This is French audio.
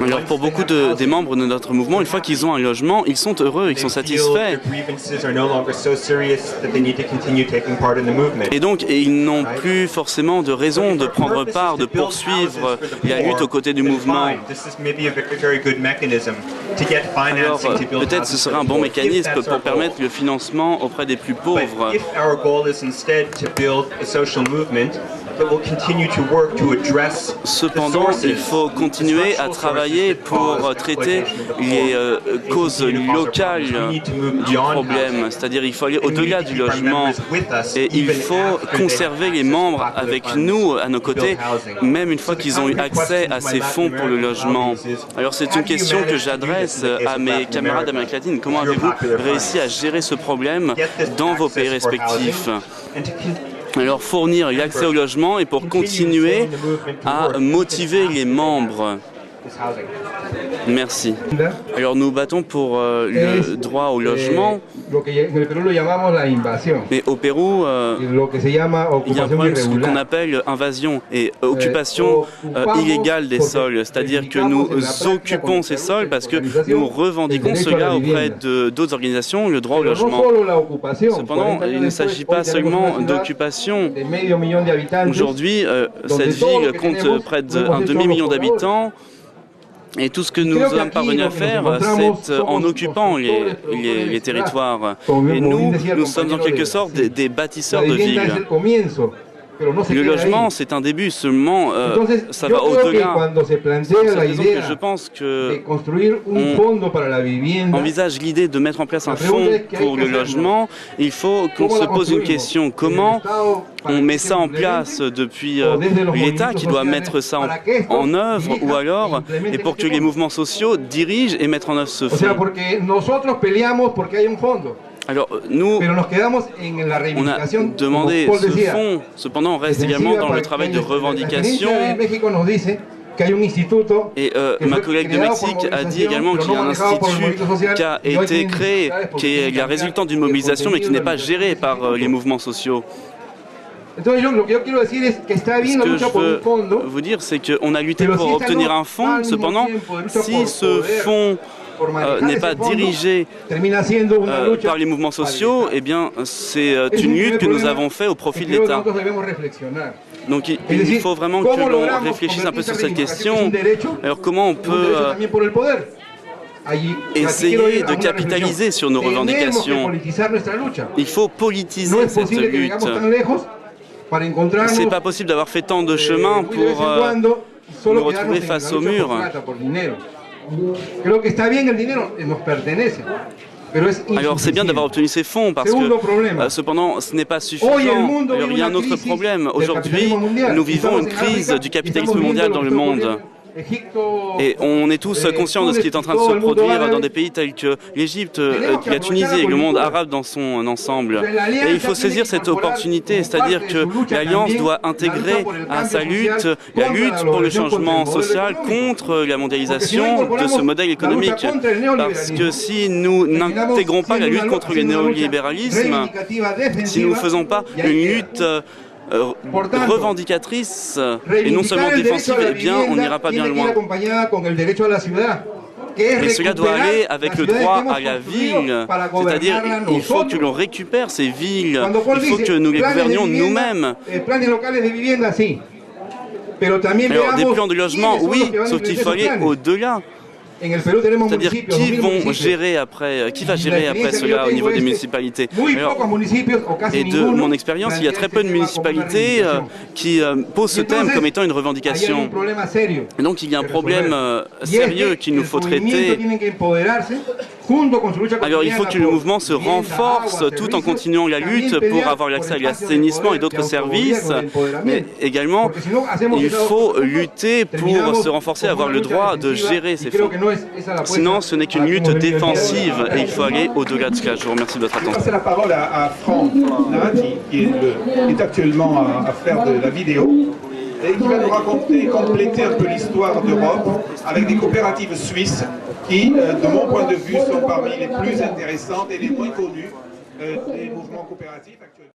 Alors pour beaucoup des membres de notre mouvement, une fois qu'ils ont un logement, ils sont heureux, ils sont satisfaits. Et donc ils n'ont plus forcément de raison de prendre part, de poursuivre la lutte aux côtés du mouvement. Alors peut-être ce serait un bon mécanisme pour permettre le financement auprès des plus pauvres. Cependant, il faut continuer à travailler pour traiter les causes locales du problème, c'est-à-dire il faut aller au-delà du logement et il faut conserver les membres avec nous, à nos côtés, même une fois qu'ils ont eu accès à ces fonds pour le logement. Alors c'est une question que j'adresse à mes camarades d'Amérique latine. Comment avez-vous réussi à gérer ce problème dans vos pays respectifs ? Alors fournir l'accès au logement et pour continuer à motiver les membres. Merci. Alors nous battons pour le droit au logement. Mais au Pérou, il y a un problème, ce qu'on appelle invasion et occupation illégale des sols. C'est-à-dire que nous occupons ces sols parce que nous revendiquons cela auprès d'autres organisations, le droit au logement. Cependant, il ne s'agit pas seulement d'occupation. Aujourd'hui, cette ville compte près d'un demi-million d'habitants. Et tout ce que nous sommes parvenus à faire, c'est en occupant les territoires. Et nous sommes en quelque sorte des bâtisseurs de villes. Le logement, c'est un début, seulement ça va au-delà. C'est pour cette raison que je pense qu'on envisage l'idée de mettre en place un fonds pour le logement. Il faut qu'on se pose une question. Comment on met ça en place depuis l'État qui doit mettre ça en œuvre, ou alors, et pour que les mouvements sociaux dirigent et mettent en œuvre ce fonds. Alors, nous, on a demandé ce fonds, cependant, on reste également dans le travail de revendication. Et ma collègue de Mexique a dit également qu'il y a un institut qui a été créé, qui est la résultante d'une mobilisation, mais qui n'est pas géré par les mouvements sociaux. Ce que je veux vous dire, c'est qu'on a lutté pour obtenir un fonds, cependant, si ce fonds n'est pas dirigé par les mouvements sociaux, eh bien, c'est une lutte que nous avons faite au profit de l'État. Donc il faut vraiment que l'on réfléchisse un peu sur cette question. Alors comment on peut essayer de capitaliser sur nos revendications? Il faut politiser cette lutte. C'est pas possible d'avoir fait tant de chemin pour nous retrouver face au mur. Alors c'est bien d'avoir obtenu ces fonds parce que cependant ce n'est pas suffisant. Alors, il y a un autre problème. Aujourd'hui, nous vivons une crise du capitalisme mondial dans le monde. Et on est tous conscients de ce qui est en train de se produire dans des pays tels que l'Égypte, la Tunisie et le monde arabe dans son ensemble. Et il faut saisir cette opportunité, c'est-à-dire que l'Alliance doit intégrer à sa lutte la lutte pour le changement social contre la mondialisation de ce modèle économique. Parce que si nous n'intégrons pas la lutte contre le néolibéralisme, si nous ne faisons pas une lutte revendicatrice et non seulement défensive, eh bien, on n'ira pas bien loin. Et cela doit aller avec le droit à la ville, c'est-à-dire il faut que l'on récupère ces villes, il faut que nous les gouvernions nous-mêmes. Alors, des plans de logement, oui, sauf qu'il faut aller au-delà. C'est-à-dire qui va gérer après cela au niveau des municipalités. Alors, et de mon expérience, il y a très peu de municipalités qui posent ce thème comme étant une revendication. Et donc il y a un problème sérieux qu'il nous faut traiter. Alors il faut que le mouvement se renforce tout en continuant la lutte pour avoir l'accès à l'assainissement et d'autres services. Mais également, il faut lutter pour se renforcer, avoir le droit de gérer ces fonds. Sinon, ce n'est qu'une lutte défensive et il faut aller au-delà de cela. Je vous remercie de votre attention. Je passe la parole à Franck, qui est actuellement à faire de la vidéo et qui va nous raconter, compléter un peu l'histoire d'Europe avec des coopératives suisses qui, de mon point de vue, sont parmi les plus intéressantes et les moins connues des mouvements coopératifs actuellement.